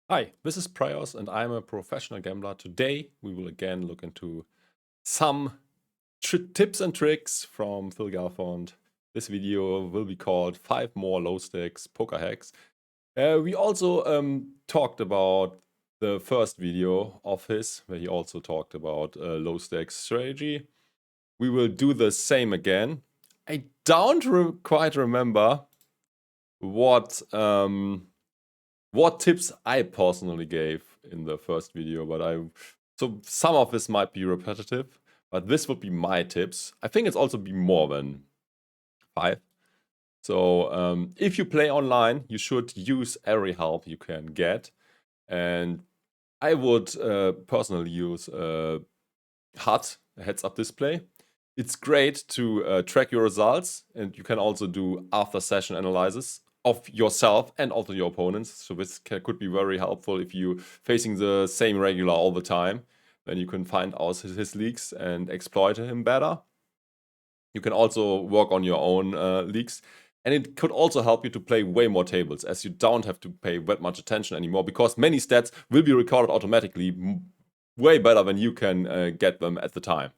Hi, this is Praios and I'm a professional gambler. Today we will again look into some tips and tricks from Phil Galfond. This video will be called 5 more low stakes poker hacks. We also talked about the first video of his, where he also talked about low stakes strategy. We will do the same again. I don't quite remember what tips I personally gave in the first video, but so some of this might be repetitive, but this would be my tips. I think it's also be more than 5. So if you play online, you should use every help you can get, and I would personally use HUD, a heads-up display. It's great to track your results, and you can also do after-session analysis of yourself and also your opponents. So this could be very helpful if you're facing the same regular all the time. Then you can find out his leaks and exploit him better. You can also work on your own leaks. And it could also help you to play way more tables, as you don't have to pay that much attention anymore, because many stats will be recorded automatically way better than you can get them at the time.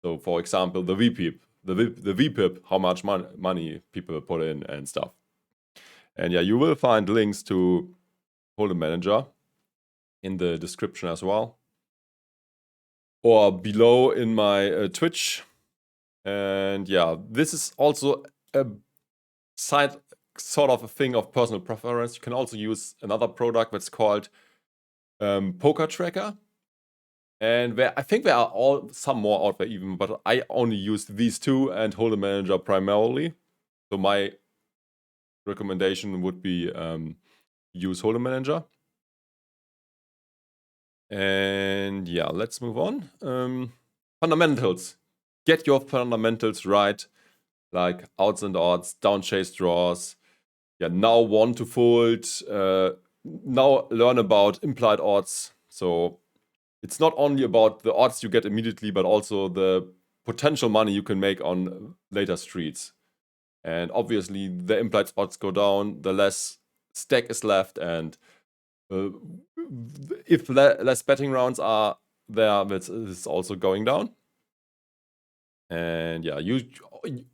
So, for example, the VPIP, the VPIP, how much money people put in and stuff. And yeah, you will find links to Holdem Manager in the description as well, or below in my Twitch. And yeah, this is also a side sort of a thing of personal preference. You can also use another product that's called Pokertracker. And I think there are some more out there even, but I only used these two and Holdem Manager primarily. So my recommendation would be use Holdem Manager. And yeah, let's move on. Fundamentals. Get your fundamentals right, like outs and odds, down chase draws. Yeah, now want to fold. Now learn about implied odds. So it's not only about the odds you get immediately, but also the potential money you can make on later streets. And obviously, the implied odds go down, the less stack is left, and if less betting rounds are there, this is also going down. And yeah,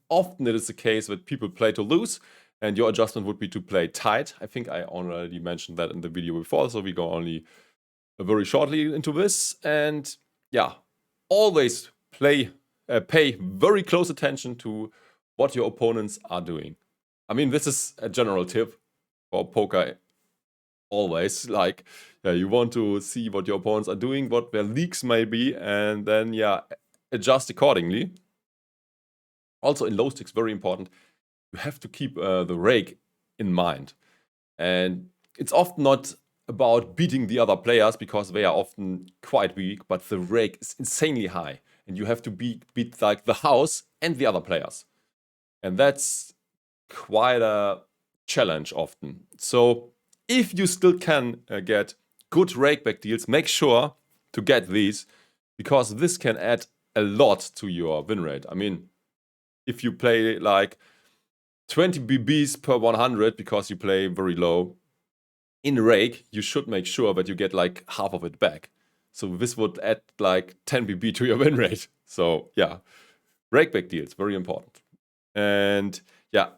often it is the case that people play to lose, and your adjustment would be to play tight. I think I already mentioned that in the video before, so we go only very shortly into this. And yeah, always pay very close attention to what your opponents are doing. I mean, this is a general tip for poker. Always, like, yeah, you want to see what your opponents are doing, what their leaks may be, and then yeah, adjust accordingly. Also in low stakes, very important, you have to keep the rake in mind. And it's often not about beating the other players, because they are often quite weak, but the rake is insanely high, and you have to beat like the house and the other players. And that's quite a challenge often. So if you still can get good rakeback deals, make sure to get these, because this can add a lot to your win rate. I mean, if you play like 20 BBs per 100 because you play very low, in rake, you should make sure that you get like half of it back. So this would add like 10 BB to your win rate. So yeah, rakeback deals, very important. And yeah,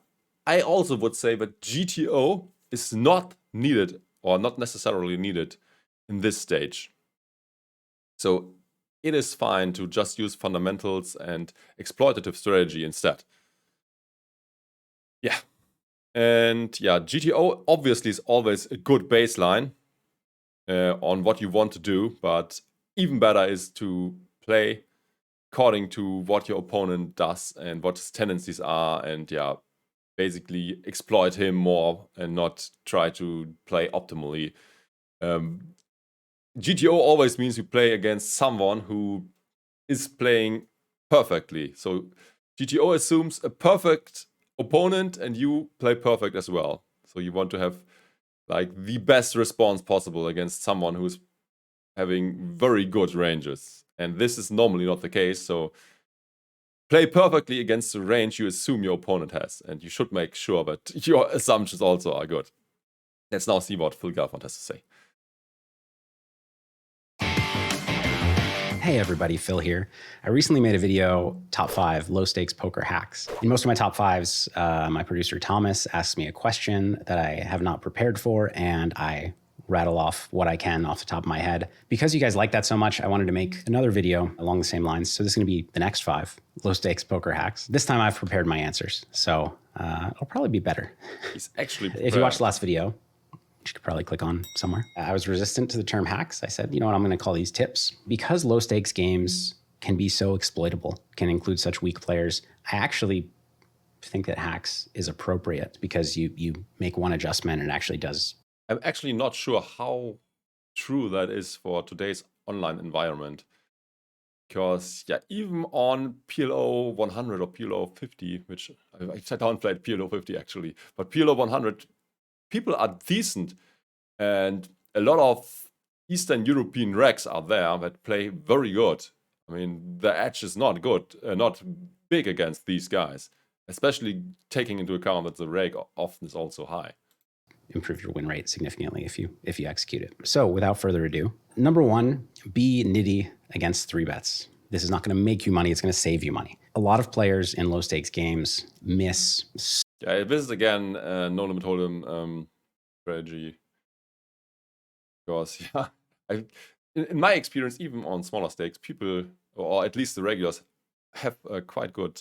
I also would say that GTO is not needed, or not necessarily needed, in this stage. So it is fine to just use fundamentals and exploitative strategy instead. Yeah. And yeah, GTO obviously is always a good baseline on what you want to do, but even better is to play according to what your opponent does and what his tendencies are, and yeah, basically exploit him more and not try to play optimally. GTO always means you play against someone who is playing perfectly. So GTO assumes a perfect opponent and you play perfect as well. So you want to have like the best response possible against someone who's having very good ranges. And this is normally not the case. So play perfectly against the range you assume your opponent has. And you should make sure that your assumptions also are good. Let's now see what Phil Galfond has to say. Hey everybody, Phil here. I recently made a video, top 5 low stakes poker hacks. In most of my top 5s, my producer Thomas asks me a question that I have not prepared for, and I rattle off what I can off the top of my head. Because you guys like that so much, I wanted to make another video along the same lines. So this is gonna be the next 5 low stakes poker hacks. This time I've prepared my answers, so it'll probably be better. He's actually prepared. If you watched the last video, you could probably click on somewhere. I was resistant to the term hacks. I said, you know what, I'm going to call these tips. Because low stakes games can be so exploitable, can include such weak players, I actually think that hacks is appropriate because you make one adjustment and it actually does. I'm actually not sure how true that is for today's online environment. Because, yeah, even on PLO 100 or PLO 50, which I downplayed PLO 50 actually, but PLO 100, people are decent, and a lot of Eastern European regs are there that play very good. I mean, the edge is not good, not big against these guys, especially taking into account that the reg often is also high. Improve your win rate significantly if you execute it. So without further ado, number 1, be nitty against 3-bets. This is not going to make you money, it's going to save you money. A lot of players in low stakes games miss. Yeah, this is again no limit hold'em strategy. Because, yeah, in my experience, even on smaller stakes, people, or at least the regulars, have quite good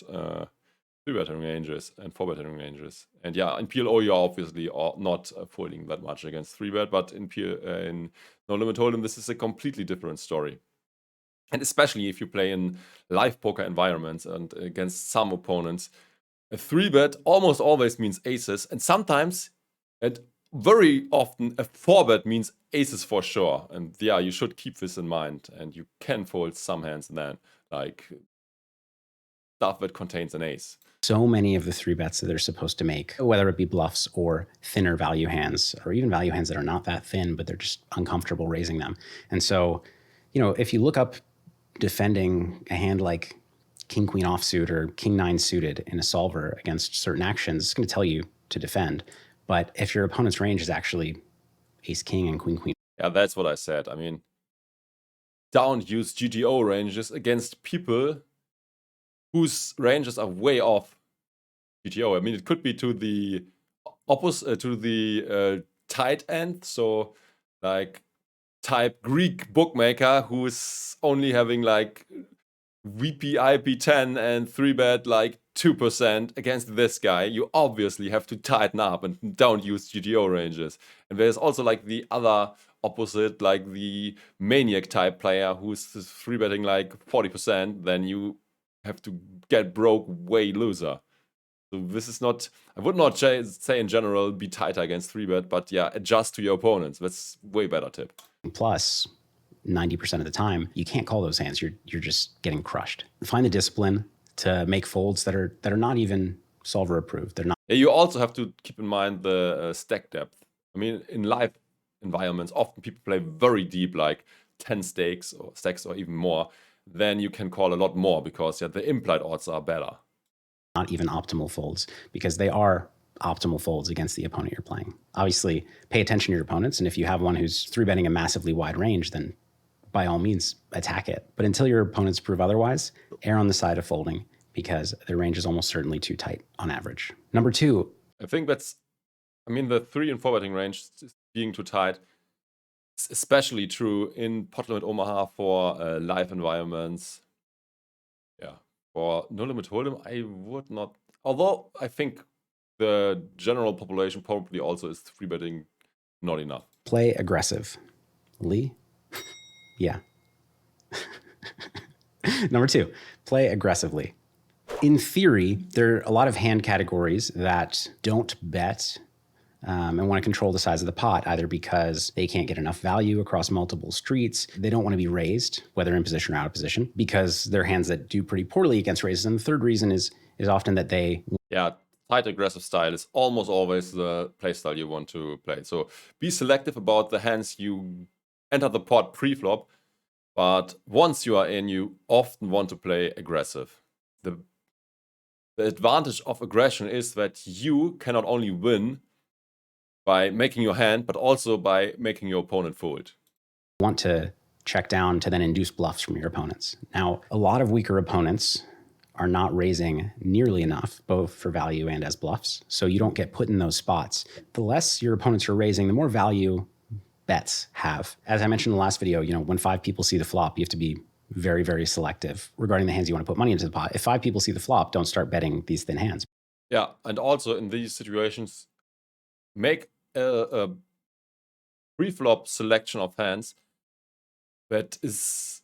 3-betting ranges and 4-betting ranges. And yeah, in PLO, you're obviously not folding that much against 3-bet, but in no limit hold'em, this is a completely different story. And especially if you play in live poker environments and against some opponents, a 3-bet almost always means aces, and sometimes, and very often, a 4-bet means aces for sure. And yeah, you should keep this in mind, and you can fold some hands then, like stuff that contains an ace. So many of the 3-bets that they're supposed to make, whether it be bluffs or thinner value hands, or even value hands that are not that thin, but they're just uncomfortable raising them. And so, you know, if you look up defending a hand like King Queen offsuit or King 9 suited in a solver against certain actions, it's going to tell you to defend. But if your opponent's range is actually Ace King and Queen Queen. Yeah, that's what I said. I mean, don't use GTO ranges against people whose ranges are way off GTO. I mean, it could be to the opposite, to the tight end. So, like, type Greek bookmaker who's only having like VP IP10 and 3-bet like 2% against this guy. You obviously have to tighten up and don't use GTO ranges. And there's also like the other opposite, like the maniac type player who's 3-betting like 40%, then you have to get broke way loser. So this is not, I would not say in general be tighter against 3-bet, but yeah, adjust to your opponents. That's way better tip. Plus, 90% of the time, you can't call those hands. You're just getting crushed. Find the discipline to make folds that are not even solver approved. They're not. Yeah, you also have to keep in mind the stack depth. I mean, in live environments, often people play very deep, like 10 stakes or stacks or even more. Then you can call a lot more because yeah, the implied odds are better. Not even optimal folds, because they are optimal folds against the opponent you're playing. Obviously, pay attention to your opponents, and if you have one who's 3-betting a massively wide range, then by all means, attack it. But until your opponents prove otherwise, err on the side of folding, because their range is almost certainly too tight on average. Number 2. I think that's, I mean, the 3 and 4-betting range being too tight, it's especially true in pot limit Omaha for live environments. Yeah. For no limit hold'em, I would not. Although I think the general population probably also is 3-betting not enough. Play aggressively. Yeah. Number 2, play aggressively. In theory, there are a lot of hand categories that don't bet and want to control the size of the pot, either because they can't get enough value across multiple streets, they don't want to be raised, whether in position or out of position, because they're hands that do pretty poorly against raises. And the third reason is often that they... Yeah, tight aggressive style is almost always the play style you want to play. So be selective about the hands you enter the pot pre-flop, but once you are in, you often want to play aggressive. The advantage of aggression is that you can not only win by making your hand, but also by making your opponent fold. Want to check down to then induce bluffs from your opponents. Now, a lot of weaker opponents are not raising nearly enough, both for value and as bluffs. So you don't get put in those spots. The less your opponents are raising, the more value bets have. As I mentioned in the last video, when 5 people see the flop, you have to be very, very selective regarding the hands you want to put money into the pot. If 5 people see the flop, don't start betting these thin hands. Yeah, and also in these situations, make a pre-flop selection of hands that is,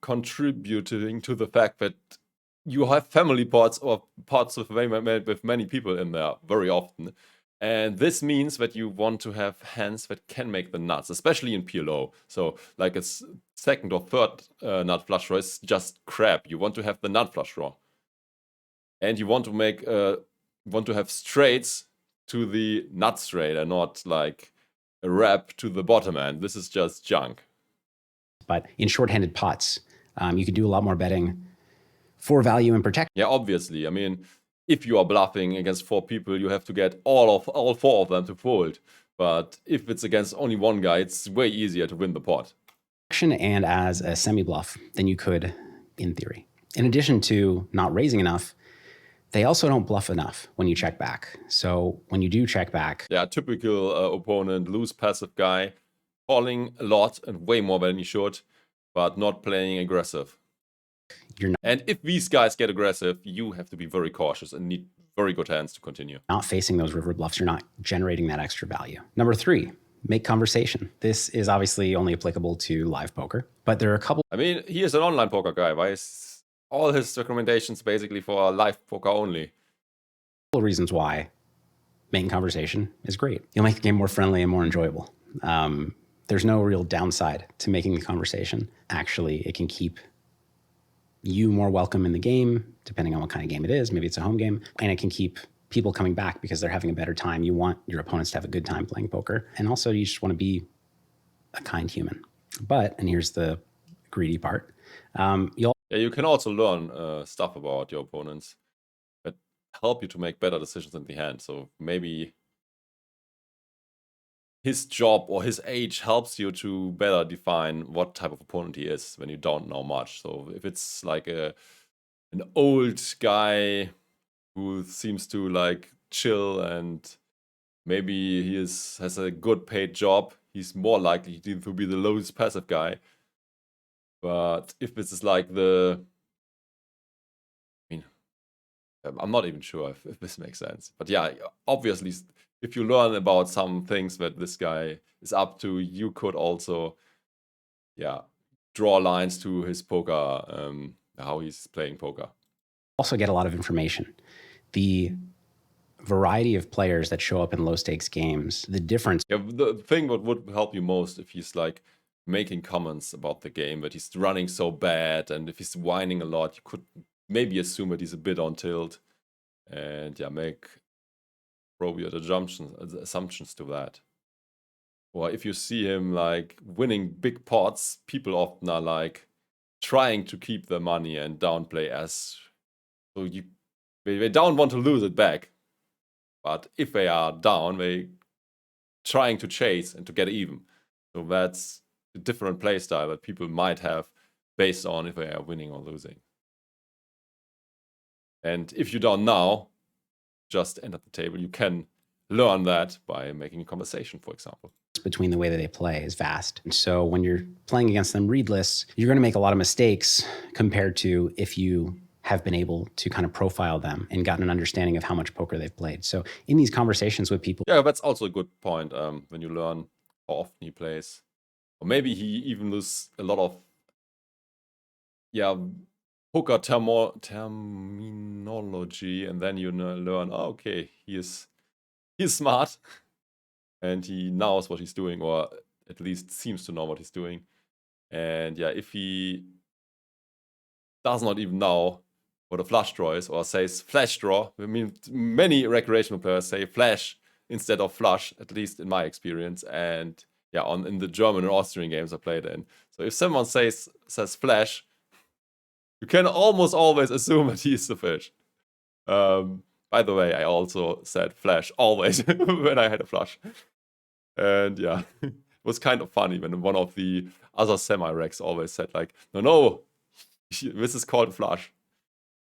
contributing to the fact that you have family pots or pots with many people in there very often. And this means that you want to have hands that can make the nuts, especially in PLO. So like a second or third nut flush draw is just crap. You want to have the nut flush draw. And you want to have straights to the nut straight and not like a wrap to the bottom end. This is just junk. But in short-handed pots, you can do a lot more betting for value and protection. Yeah, obviously. I mean, if you are bluffing against 4 people, you have to get all 4 of them to fold. But if it's against only one guy, it's way easier to win the pot. And as a semi-bluff than you could in theory. In addition to not raising enough, they also don't bluff enough when you check back. So when you do check back... Yeah, typical opponent, loose passive guy, calling a lot and way more than he should, but not playing aggressive. And if these guys get aggressive, you have to be very cautious and need very good hands to continue. Not facing those river bluffs, you're not generating that extra value. Number 3, make conversation. This is obviously only applicable to live poker, but there are a couple... I mean, he is an online poker guy. Why is all his recommendations basically for live poker only? Reasons why making conversation is great. You'll make the game more friendly and more enjoyable. There's no real downside to making the conversation. Actually, it can keep you more welcome in the game, depending on what kind of game it is. Maybe it's a home game. And it can keep people coming back because they're having a better time. You want your opponents to have a good time playing poker. And also, you just want to be a kind human. But, and here's the greedy part, you can also learn stuff about your opponents that help you to make better decisions in the hand. So maybe his job or his age helps you to better define what type of opponent he is when you don't know much. So if it's like an old guy who seems to like chill and maybe he has a good paid job, he's more likely to be the lowest passive guy. But if this is like I'm not even sure if this makes sense. But yeah, obviously, if you learn about some things that this guy is up to, you could also, draw lines to his poker, how he's playing poker. Also get a lot of information. The variety of players that show up in low stakes games, the difference. Yeah, the thing that would help you most if he's like making comments about the game, that he's running so bad, and if he's whining a lot, you could maybe assume that he's a bit on tilt, and make appropriate assumptions to that. Or if you see him like winning big pots, people often are like trying to keep their money and downplay as so they don't want to lose it back. But if they are down, they trying to chase and to get even. So that's a different play style that people might have based on if they are winning or losing. And if you don't know, just end at the table. You can learn that by making a conversation, for example. Between the way that they play is vast. And so when you're playing against them readless, you're going to make a lot of mistakes compared to if you have been able to kind of profile them and gotten an understanding of how much poker they've played. So in these conversations with people... Yeah, that's also a good point when you learn how often he plays. Or maybe he even loses a lot of poker terminology, and then you learn, oh, okay, he's smart and he knows what he's doing, or at least seems to know what he's doing. And if he does not even know what a flush draw is, or says flash draw, I mean, many recreational players say flash instead of flush, at least in my experience, and in the German and Austrian games I played in. So if someone says flash, you can almost always assume that he is the fish. By the way, I also said flash always when I had a flush. And was kind of funny when one of the other semi-recs always said like, no, this is called flush.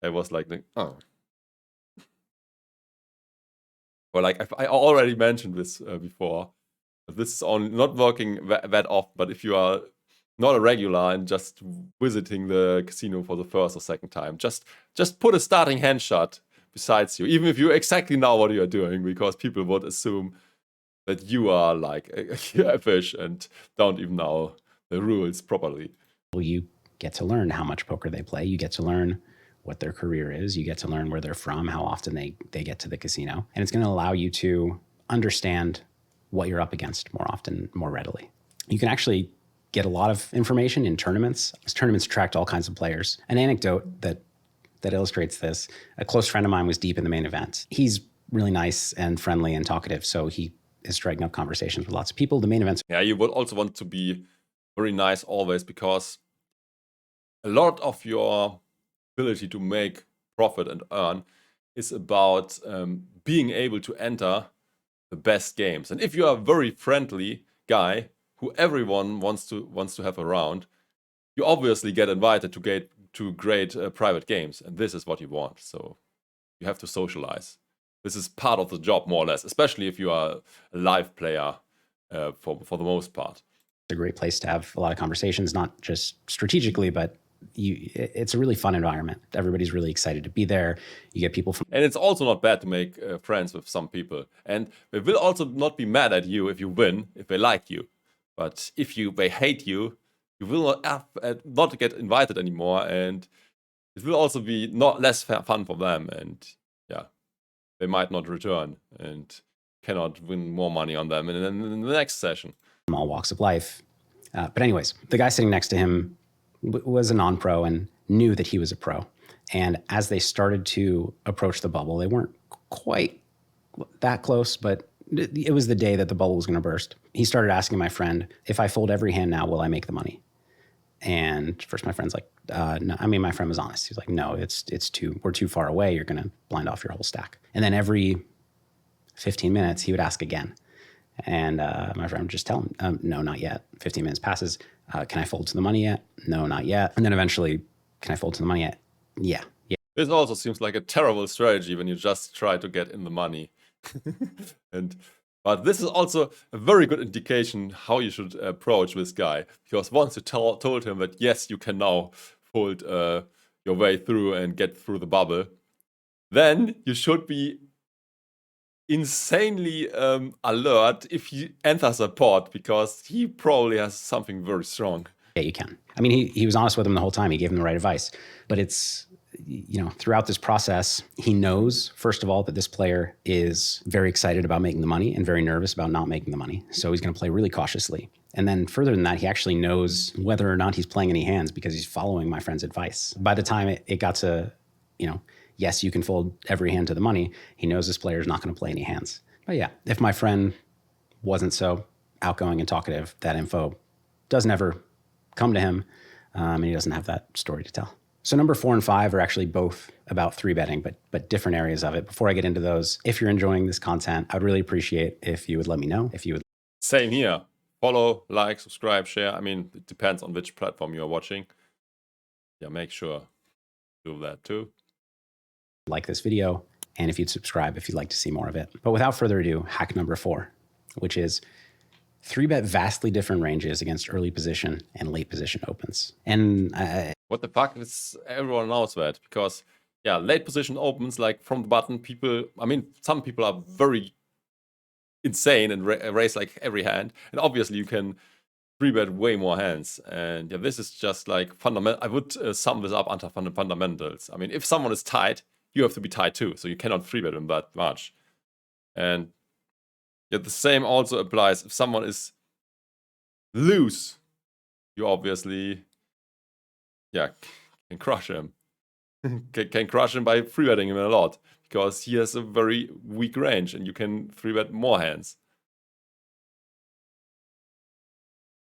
I was like, oh. Or like I already mentioned this before. This is not working that often, but if you are not a regular and just visiting the casino for the first or second time, just put a starting hand shot besides you, even if you exactly know what you're doing, because people would assume that you are like a fish and don't even know the rules properly. Well, you get to learn how much poker they play. You get to learn what their career is. You get to learn where they're from, how often they get to the casino. And it's going to allow you to understand what you're up against more often, more readily. You can actually get a lot of information in tournaments. Tournaments attract all kinds of players. An anecdote that illustrates this, a close friend of mine was deep in the main event. He's really nice and friendly and talkative, so he is striking up conversations with lots of people. The main events. Yeah, you would also want to be very nice always, because a lot of your ability to make profit and earn is about being able to enter the best games. And if you are a very friendly guy who everyone wants to have around, you obviously get invited to great private games, and this is what you want. So you have to socialize. This is part of the job, more or less, especially if you are a live player for the most part. It's a great place to have a lot of conversations, not just strategically, but it's a really fun environment. Everybody's really excited to be there. You get people from... And it's also not bad to make friends with some people. And they will also not be mad at you if you win, if they like you. But if they hate you, you will not get invited anymore, and it will also be less fun for them, and yeah, they might not return and cannot win more money on them in the next session. From all walks of life. But anyways, the guy sitting next to him was a non-pro and knew that he was a pro. And as they started to approach the bubble, they weren't quite that close, but it was the day that the bubble was going to burst. He started asking my friend, if I fold every hand now, will I make the money? And first my friend's like, no. I mean, my friend was honest. He's like, no, we're too far away. You're going to blind off your whole stack. And then every 15 minutes, he would ask again. And my friend would just tell him, no, not yet. 15 minutes passes. Can I fold to the money yet? No, not yet. And then eventually, can I fold to the money yet? Yeah. This also seems like a terrible strategy when you just try to get in the money. But this is also a very good indication how you should approach this guy. Because once you told him that, yes, you can now fold your way through and get through the bubble, then you should be insanely alert if he enters a pot, because he probably has something very strong. Yeah, you can. I mean, he was honest with him the whole time. He gave him the right advice. But it's, throughout this process, he knows, first of all, that this player is very excited about making the money and very nervous about not making the money. So he's going to play really cautiously. And then further than that, he actually knows whether or not he's playing any hands because he's following my friend's advice. By the time it got to, yes, you can fold every hand to the money, he knows this player is not going to play any hands. But yeah, if my friend wasn't so outgoing and talkative, that info doesn't ever come to him, and he doesn't have that story to tell. So number 4 and 5 are actually both about 3-betting, but different areas of it. Before I get into those, if you're enjoying this content, I'd really appreciate if you would let me know. Same here. Follow, like, subscribe, share. I mean, it depends on which platform you are watching. Yeah, make sure to do that too. Like this video, and if you'd subscribe if you'd like to see more of it. But without further ado, hack number 4, which is 3-bet vastly different ranges against early position and late position opens. And what the fuck? Everyone knows that, because yeah, late position opens, like from the button, some people are very insane and raise like every hand, and obviously you can 3-bet way more hands. And yeah, this is just like fundamental. I would sum this up under fundamentals. I mean, if someone is tight, you have to be tight too, so you cannot 3-bet him that much. And yeah, the same also applies if someone is loose. You obviously, yeah, can crush him. can crush him by 3-betting him a lot, because he has a very weak range, and you can 3-bet more hands.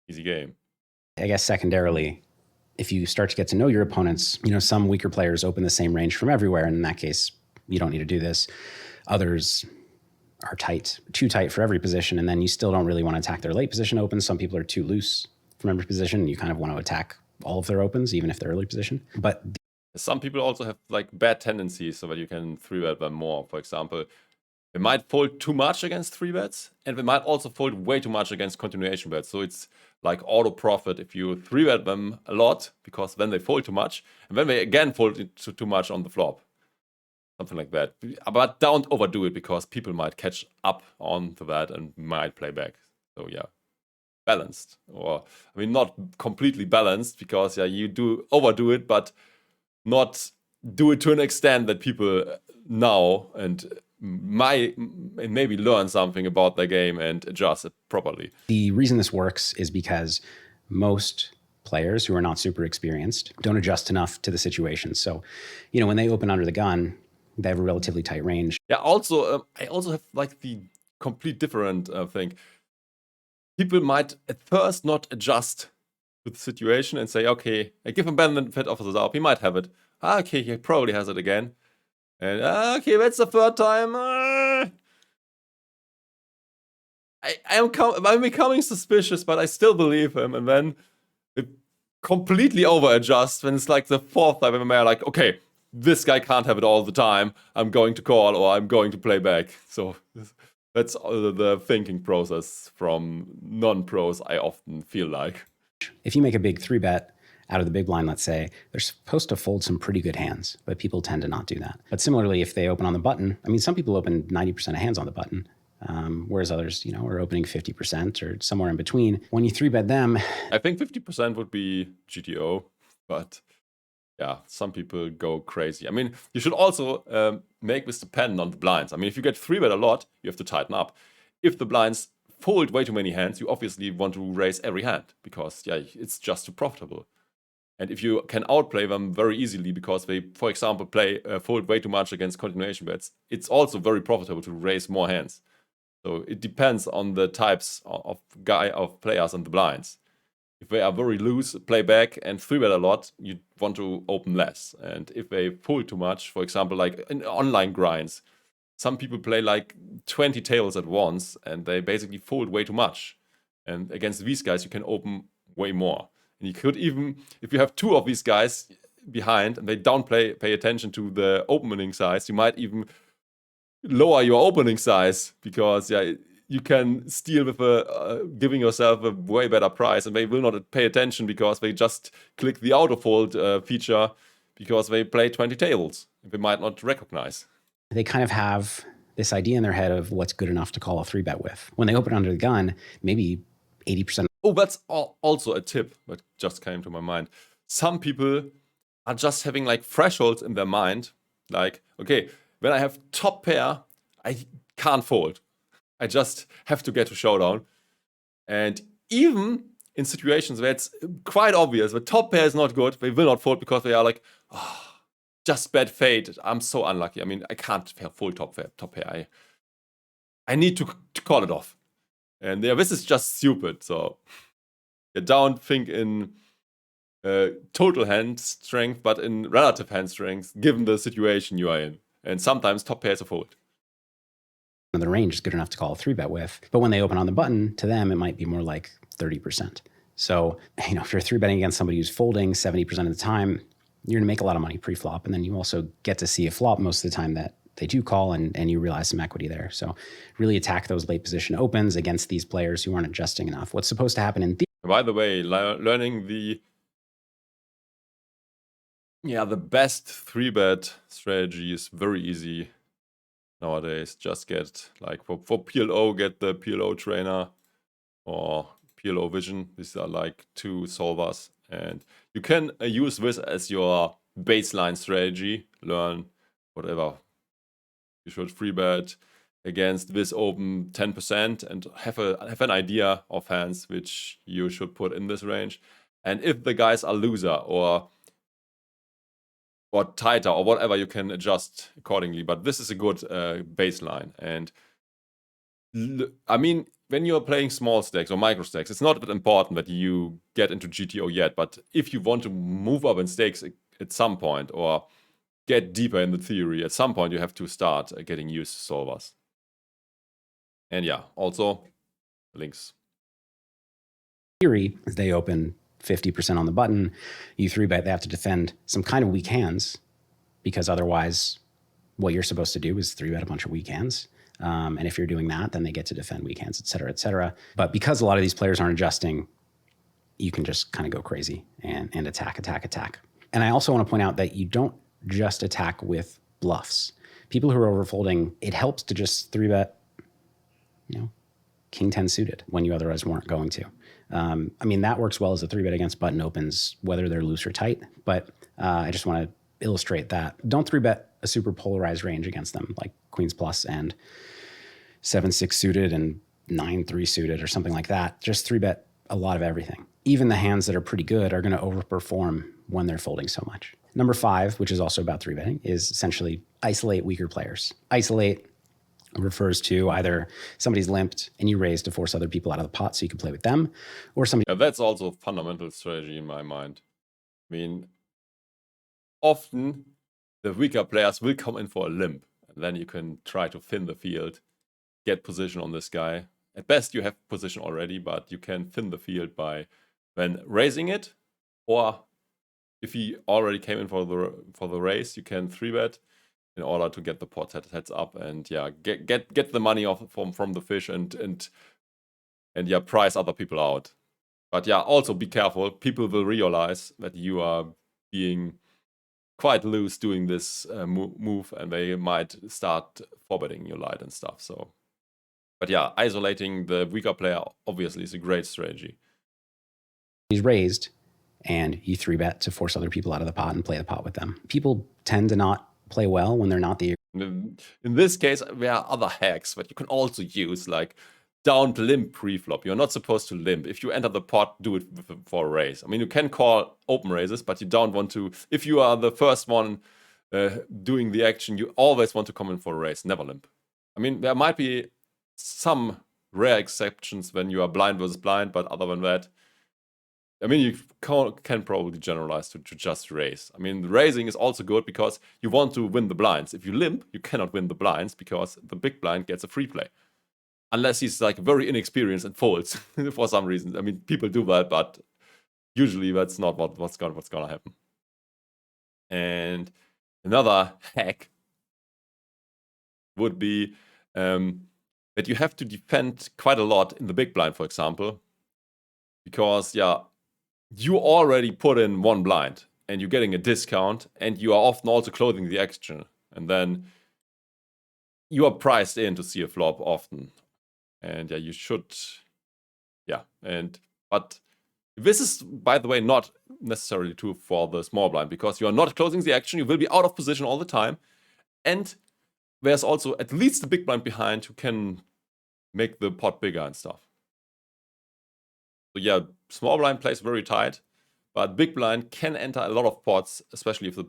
Easy game. I guess secondarily, if you start to get to know your opponents, some weaker players open the same range from everywhere, and in that case, you don't need to do this. Others are tight, too tight for every position, and then you still don't really want to attack their late position opens. Some people are too loose from every position, and you kind of want to attack all of their opens, even if they're early position. But some people also have like bad tendencies so that you can 3-bet them more. For example, they might fold too much against 3-bets, and they might also fold way too much against continuation bets. So it's like auto profit if you 3-bet them a lot, because then they fold too much, and then they again fold too much on the flop. Something like that. But don't overdo it, because people might catch up on to that and might play back. So yeah, balanced. Or, I mean, not completely balanced, because yeah, you do overdo it, but not do it to an extent that people now and maybe learn something about their game and adjust it properly. The reason this works is because most players who are not super experienced don't adjust enough to the situation. So, you know, when they open under the gun, they have a relatively tight range. Yeah, also, I also have like the complete different thing. People might at first not adjust to the situation and say, okay, I give him benefit of the doubt. He might have it. Okay, he probably has it again. And okay, that's the third time. I'm becoming suspicious, but I still believe him. And then it completely over adjusts when it's like the fourth time. And I'm like, okay, this guy can't have it all the time. I'm going to call, or I'm going to play back. So that's the thinking process from non-pros, I often feel like. If you make a big 3-bet out of the big blind, let's say, they're supposed to fold some pretty good hands, but people tend to not do that. But similarly, if they open on the button, I mean, some people open 90% of hands on the button, whereas others, you know, are opening 50% or somewhere in between. When you 3-bet them, I think 50% would be GTO, but yeah, some people go crazy. I mean, you should also make this depend on the blinds. I mean, if you get 3-bet a lot, you have to tighten up. If the blinds fold way too many hands, you obviously want to raise every hand, because yeah, it's just too profitable. And if you can outplay them very easily because they, for example, fold way too much against continuation bets, it's also very profitable to raise more hands. So it depends on the types of players and the blinds. If they are very loose, play back, and 3-bet a lot, you want to open less. And if they fold too much, for example, like in online grinds, some people play like 20 tables at once, and they basically fold way too much. And against these guys, you can open way more. And you could even, if you have 2 of these guys behind and they don't pay attention to the opening size, you might even lower your opening size, because yeah, you can steal with giving yourself a way better price, and they will not pay attention because they just click the autofold feature because they play 20 tables. They might not recognize. They kind of have this idea in their head of what's good enough to call a 3-bet with. When they open under the gun, maybe 80%. Oh, that's also a tip that just came to my mind. Some people are just having like thresholds in their mind. Like, okay, when I have top pair, I can't fold. I just have to get to showdown. And even in situations where it's quite obvious the top pair is not good, they will not fold because they are like, oh, just bad fate. I'm so unlucky. I mean, I can't fold top pair. I need to call it off. And yeah, this is just stupid. So you don't think in total hand strength, but in relative hand strength, given the situation you are in. And sometimes top pair is a fold. The range is good enough to call a 3-bet with. But when they open on the button, to them, it might be more like 30%. So, you know, if you're 3-betting against somebody who's folding 70% of the time, you're going to make a lot of money pre-flop. And then you also get to see a flop most of the time that they do call, and you realize some equity there. So really attack those late position opens against these players who aren't adjusting enough. What's supposed to happen in theory? By the way, learning the best 3-bet strategy is very easy nowadays. Just get, like, for PLO, get the PLO Trainer or PLO Vision. These are like 2 solvers, and you can use this as your baseline strategy. Learn whatever you should 3-bet against this open 10% and have an idea of hands which you should put in this range. And if the guys are loser or tighter or whatever, you can adjust accordingly. But this is a good baseline. And I mean, when you're playing small stacks or micro stacks, it's not that important that you get into GTO yet. But if you want to move up in stakes at some point, or get deeper in the theory, at some point you have to start getting used to solvers. And yeah, also links. Theory is they open 50% on the button. You 3-bet, they have to defend some kind of weak hands, because otherwise what you're supposed to do is 3-bet a bunch of weak hands. And if you're doing that, then they get to defend weak hands, et cetera, et cetera. But because a lot of these players aren't adjusting, you can just kind of go crazy and attack. And I also want to point out that you don't just attack with bluffs. People who are overfolding, it helps to just 3-bet, King 10 suited when you otherwise weren't going to. I mean, that works well as a 3-bet against button opens, whether they're loose or tight. But I just want to illustrate that. Don't 3-bet a super polarized range against them, like Queens plus and 7-6 suited and 9-3 suited or something like that. Just 3-bet a lot of everything. Even the hands that are pretty good are going to overperform when they're folding so much. Number 5, which is also about 3-betting, is essentially isolate weaker players. Isolate refers to either somebody's limped and you raise to force other people out of the pot so you can play with them, or somebody... Yeah, that's also a fundamental strategy in my mind. I mean, often the weaker players will come in for a limp, and then you can try to thin the field, get position on this guy. At best, you have position already, but you can thin the field by when raising it, or if he already came in for the raise, you can 3-bet in order to get the pot heads up and yeah, get the money off from the fish and yeah, price other people out. But yeah, also be careful. People will realize that you are being quite loose doing this move, and they might start forwarding your light and stuff. So, but yeah, isolating the weaker player obviously is a great strategy. He's raised, and you 3-bet to force other people out of the pot and play the pot with them. People tend to not play well when they're not the... In this case, there are other hacks that you can also use, like don't limp pre-flop. You're not supposed to limp. If you enter the pot, do it for a raise. I mean, you can call open raises, but you don't want to... If you are the first one doing the action, you always want to come in for a raise, never limp. I mean, there might be some rare exceptions when you are blind versus blind, but other than that, I mean, you can probably generalize to just raise. I mean, raising is also good because you want to win the blinds. If you limp, you cannot win the blinds because the big blind gets a free play. Unless he's like very inexperienced and folds for some reason. I mean, people do that, but usually that's not what's gonna happen. And another hack would be that you have to defend quite a lot in the big blind, for example, because yeah, you already put in one blind and you're getting a discount, and you are often also closing the action, and then you are priced in to see a flop often. And yeah, you should, yeah. But this is, by the way, not necessarily true for the small blind, because you are not closing the action, you will be out of position all the time, and there's also at least the big blind behind who can make the pot bigger and stuff. So yeah, small blind plays very tight, but big blind can enter a lot of pots, especially if the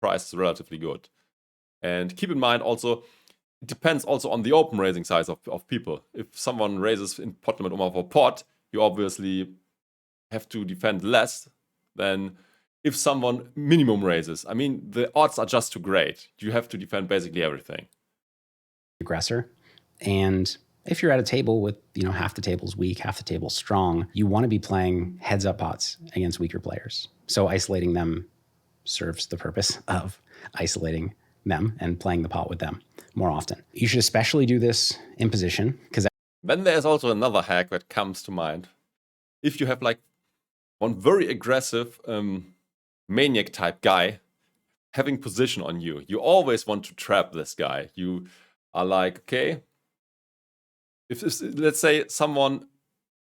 price is relatively good. And keep in mind also, it depends also on the open raising size of people. If someone raises in pot limit over pot, you obviously have to defend less than if someone minimum raises. I mean, the odds are just too great. You have to defend basically everything. Aggressor. And if you're at a table with, half the table's weak, half the table's strong, you want to be playing heads up pots against weaker players. So isolating them serves the purpose of isolating them and playing the pot with them more often. You should especially do this in position, because then there's also another hack that comes to mind. If you have like one very aggressive maniac type guy having position on you, you always want to trap this guy. You are like, okay, if let's say someone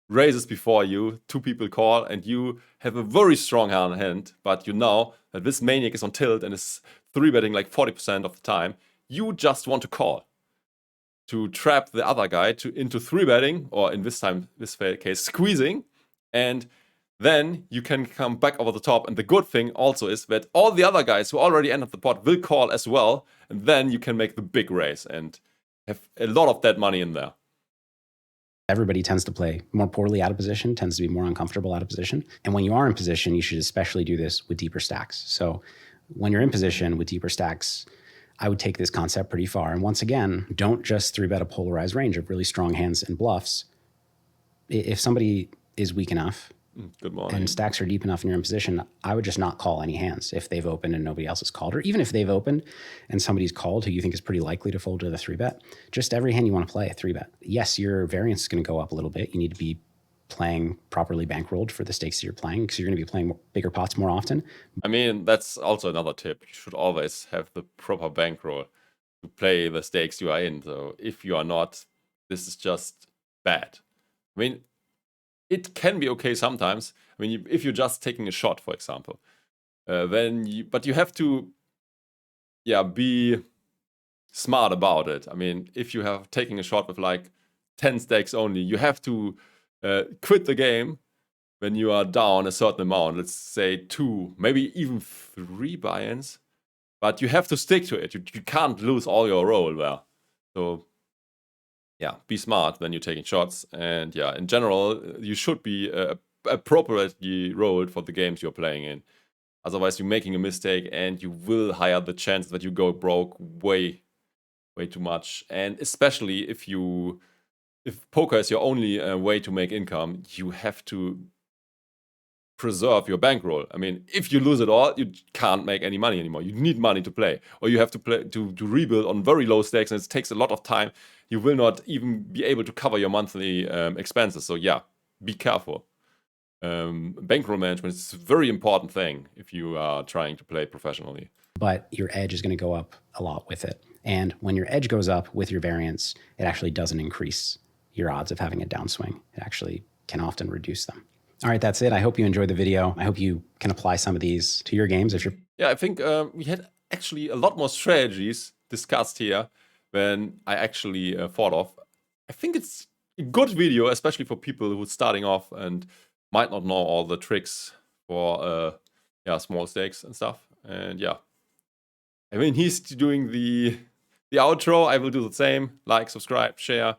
raises before you, 2 people call, and you have a very strong hand, but you know that this maniac is on tilt and is 3-betting like 40% of the time, you just want to call to trap the other guy into 3-betting, or in this case, squeezing, and then you can come back over the top. And the good thing also is that all the other guys who already entered the pot will call as well, and then you can make the big raise and have a lot of that money in there. everybody tends to play more poorly out of position, tends to be more uncomfortable out of position. And when you are in position, you should especially do this with deeper stacks. So when you're in position with deeper stacks, I would take this concept pretty far. And once again, don't just 3-bet a polarized range of really strong hands and bluffs. If somebody is weak enough Good morning. and stacks are deep enough in your own position, I would just not call any hands if they've opened and nobody else has called. Or even if they've opened and somebody's called who you think is pretty likely to fold to the 3-bet, just every hand you want to play a 3-bet. Yes, your variance is going to go up a little bit. You need to be playing properly bankrolled for the stakes that you're playing, because you're going to be playing bigger pots more often. I mean, that's also another tip. You should always have the proper bankroll to play the stakes you are in. So if you are not, this is just bad. I mean, it can be okay sometimes. I mean, if you're just taking a shot, for example, but you have to, be smart about it. I mean, if you have taken a shot with like 10 stakes only, you have to quit the game when you are down a certain amount. Let's say 2, maybe even 3 buy-ins, but you have to stick to it. You can't lose all your roll there. So be smart when you're taking shots. And in general, you should be appropriately rolled for the games you're playing in. Otherwise, you're making a mistake and you will higher the chance that you go broke way too much. And especially if poker is your only way to make income, you have to preserve your bankroll. I mean, if you lose it all, you can't make any money anymore. You need money to play, or you have to play to rebuild on very low stakes, and it takes a lot of time. You will not even be able to cover your monthly expenses. So be careful. Bankroll management is a very important thing if you are trying to play professionally. But your edge is going to go up a lot with it. And when your edge goes up with your variance, it actually doesn't increase your odds of having a downswing. It actually can often reduce them. All right, that's it. I hope you enjoyed the video. I hope you can apply some of these to your games if you're... I think we had actually a lot more strategies discussed here than I actually thought of. I think it's a good video, especially for people who are starting off and might not know all the tricks for small stakes and stuff. And I mean, he's doing the outro. I will do the same. Like, subscribe, share.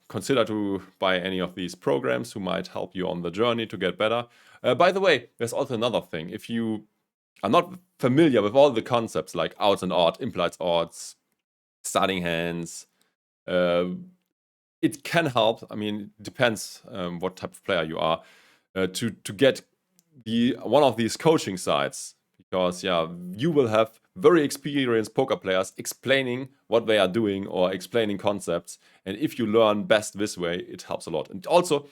Consider to buy any of these programs who might help you on the journey to get better. By the way, there's also another thing. If you are not familiar with all the concepts like outs and odds, implied odds, starting hands, it can help. I mean, it depends what type of player you are to get one of these coaching sites, because you will have very experienced poker players explaining what they are doing or explaining concepts, and if you learn best this way, it helps a lot. And also,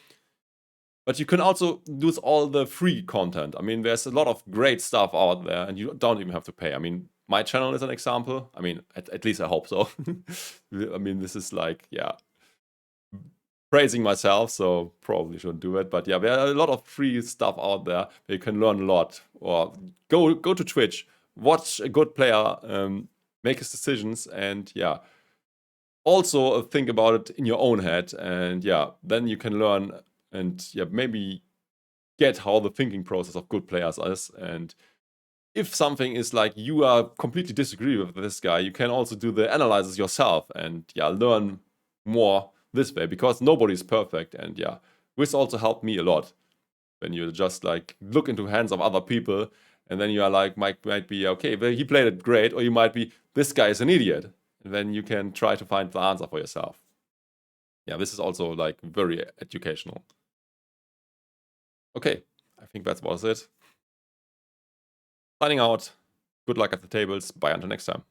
but you can also use all the free content. I mean, there's a lot of great stuff out there, and you don't even have to pay. I mean, my channel is an example. I mean, at least I hope so. I mean, this is like, praising myself, so probably shouldn't do it. But there are a lot of free stuff out there where you can learn a lot. Or go to Twitch, watch a good player make his decisions, and also think about it in your own head. And then you can learn and maybe get how the thinking process of good players is. And if something is like you are completely disagree with this guy, you can also do the analysis yourself and learn more this way, because nobody's perfect. And this also helped me a lot when you just like look into hands of other people, and then you are like, might be okay, but he played it great, or you might be, this guy is an idiot, and then you can try to find the answer for yourself. This is also like very educational. Okay, I think that was it. Signing out. Good luck at the tables. Bye until next time.